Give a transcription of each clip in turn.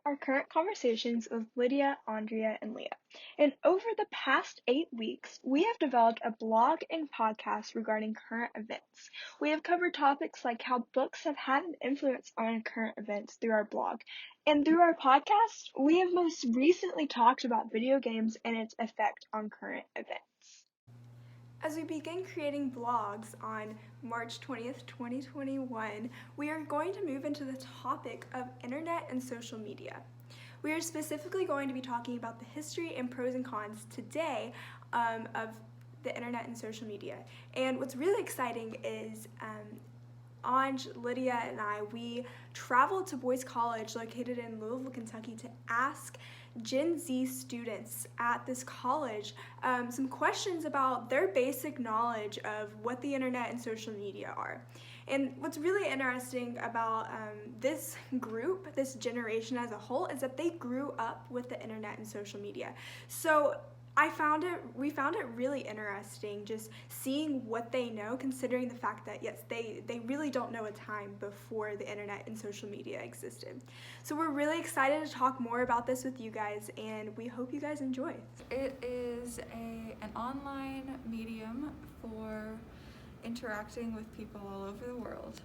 are current conversations with Lydia, Andrea, and Leah. And over the past 8 weeks, we have developed a blog and podcast regarding current events. We have covered topics like how books have had an influence on current events through our blog. And through our podcast, we have most recently talked about video games and its effect on current events. As we begin creating blogs on March 20th, 2021, we are going to move into the topic of internet and social media. We are specifically going to be talking about the history and pros and cons today of the internet and social media. And what's really exciting is Anj, Lydia, and we traveled to Boyce College located in Louisville, Kentucky to ask Gen Z students at this college some questions about their basic knowledge of what the internet and social media are. And what's really interesting about this group, this generation as a whole, is that they grew up with the internet and social media. So we found it really interesting just seeing what they know, considering the fact that yes, they really don't know a time before the internet and social media existed. So we're really excited to talk more about this with you guys, and we hope you guys enjoy. It is an online medium for interacting with people all over the world.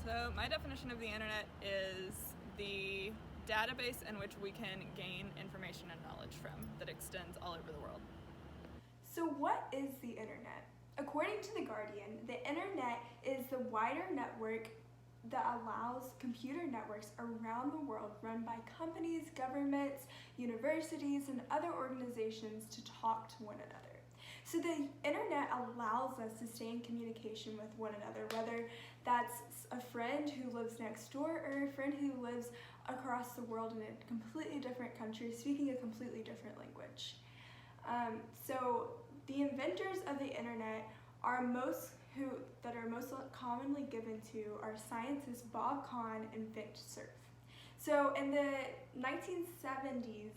So my definition of the internet is the database in which we can gain information and knowledge from that extends all over the world. So what is the internet? According to The Guardian, the internet is the wider network that allows computer networks around the world run by companies, governments, universities, and other organizations to talk to one another. So the internet allows us to stay in communication with one another, whether that's a friend who lives next door or a friend who lives across the world in a completely different country, speaking a completely different language. So the inventors of the internet are most commonly given to are scientists Bob Kahn and Vint Cerf. So in the 1970s,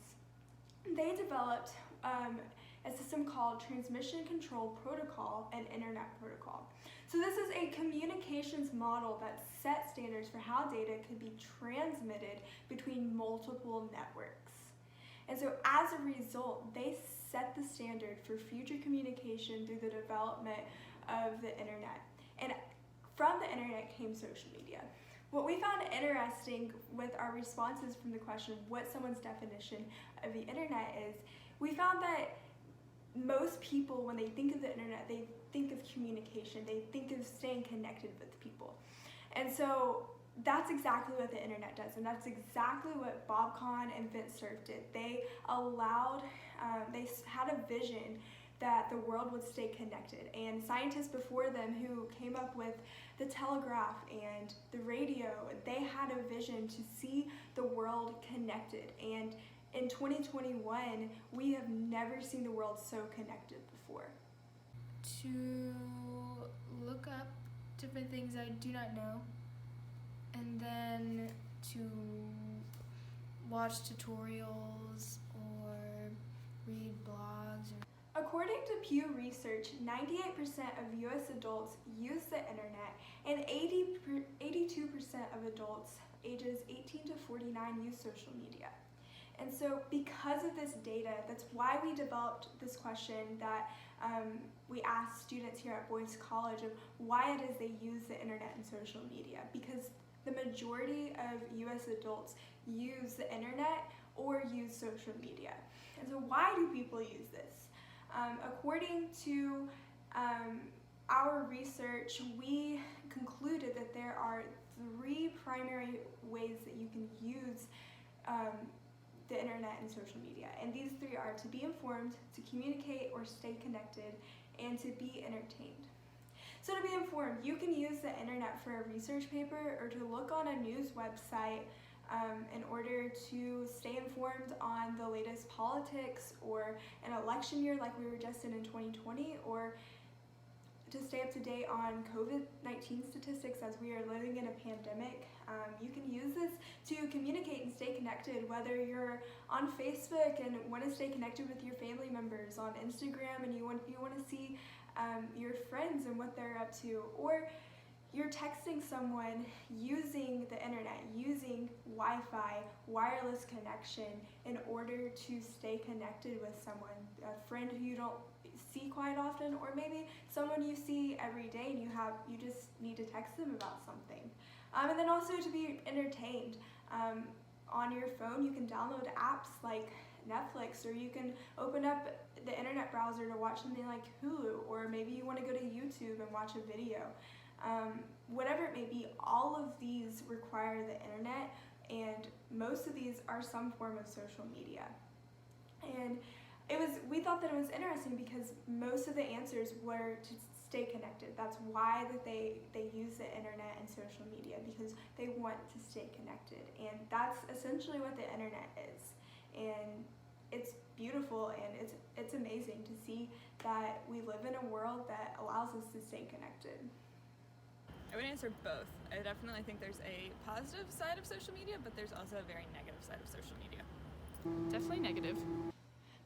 they developed a system called Transmission Control Protocol and Internet Protocol. So this is a communications model that sets standards for how data could be transmitted between multiple networks. And so as a result, they set the standard for future communication through the development of the internet. And from the internet came social media. What we found interesting with our responses from the question, what someone's definition of the internet is, we found that most people, when they think of the internet, they think of communication, they think of staying connected with people. And so that's exactly what the internet does, and that's exactly what Bob Kahn and Vint Cerf did. They had a vision that the world would stay connected, and scientists before them who came up with the telegraph and the radio, they had a vision to see the world connected. And in 2021, we have never seen the world so connected before. To look up different things I do not know, and then to watch tutorials or read blogs. According to Pew Research, 98% of U.S. adults use the internet, and 82% of adults ages 18 to 49 use social media. And so because of this data, that's why we developed this question that we asked students here at Boyce College of why it is they use the internet and social media, because the majority of U.S. adults use the internet or use social media. And so why do people use this? According to our research, we concluded that there are 3 primary ways that you can use the internet and social media. And these 3 are to be informed, to communicate or stay connected, and to be entertained. So to be informed, you can use the internet for a research paper or to look on a news website in order to stay informed on the latest politics or an election year like we were just in 2020, or to stay up to date on COVID-19 statistics as we are living in a pandemic. You can use this to communicate and stay connected, whether you're on Facebook and want to stay connected with your family members, on Instagram and you want to see your friends and what they're up to, or you're texting someone using the internet, using Wi-Fi, wireless connection in order to stay connected with someone, a friend who you don't see quite often, or maybe someone you see every day and you just need to text them about something. And then also to be entertained. On your phone, you can download apps like Netflix, or you can open up the internet browser to watch something like Hulu, or maybe you want to go to YouTube and watch a video. Whatever it may be, all of these require the internet, and most of these are some form of social media. And we thought that it was interesting because most of the answers were to stay connected. That's why that they use the internet and social media, because they want to stay connected. And that's essentially what the internet is. And it's beautiful, and it's amazing to see that we live in a world that allows us to stay connected. I would answer both. I definitely think there's a positive side of social media, but there's also a very negative side of social media. Definitely negative.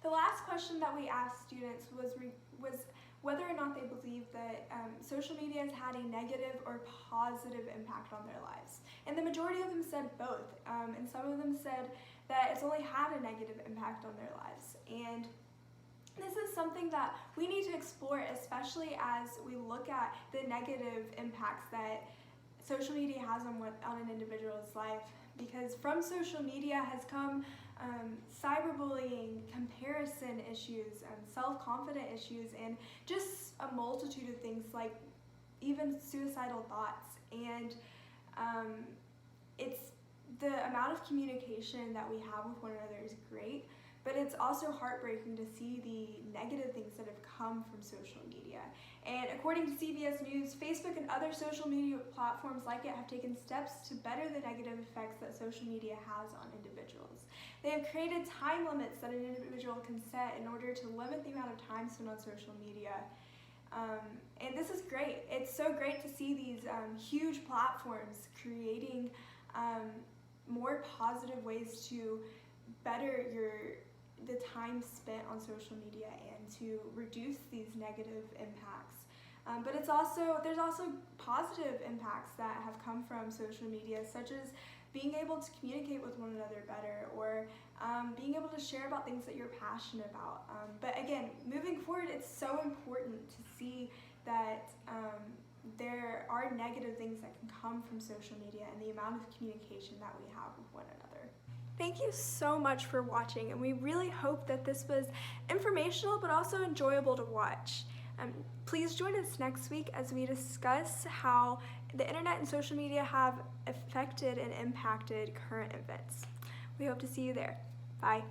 The last question that we asked students was whether or not they believe that social media has had a negative or positive impact on their lives. And the majority of them said both, and some of them said that it's only had a negative impact on their lives. And this is something that we need to explore, especially as we look at the negative impacts that social media has on an individual's life. Because from social media has come cyberbullying, comparison issues, self-confidence issues, and just a multitude of things, like even suicidal thoughts. And it's the amount of communication that we have with one another is great, but it's also heartbreaking to see the negative things that have come from social media. And according to CBS News, Facebook and other social media platforms like it have taken steps to better the negative effects that social media has on individuals. They have created time limits that an individual can set in order to limit the amount of time spent on social media. And this is great. It's so great to see these huge platforms creating more positive ways to better the time spent on social media and to reduce these negative impacts. But there's also positive impacts that have come from social media, such as being able to communicate with one another better, or being able to share about things that you're passionate about. But again, moving forward, it's so important to see that there are negative things that can come from social media and the amount of communication that we have with one another. Thank you so much for watching, and we really hope that this was informational but also enjoyable to watch. Please join us next week as we discuss how the internet and social media have affected and impacted current events. We hope to see you there. Bye.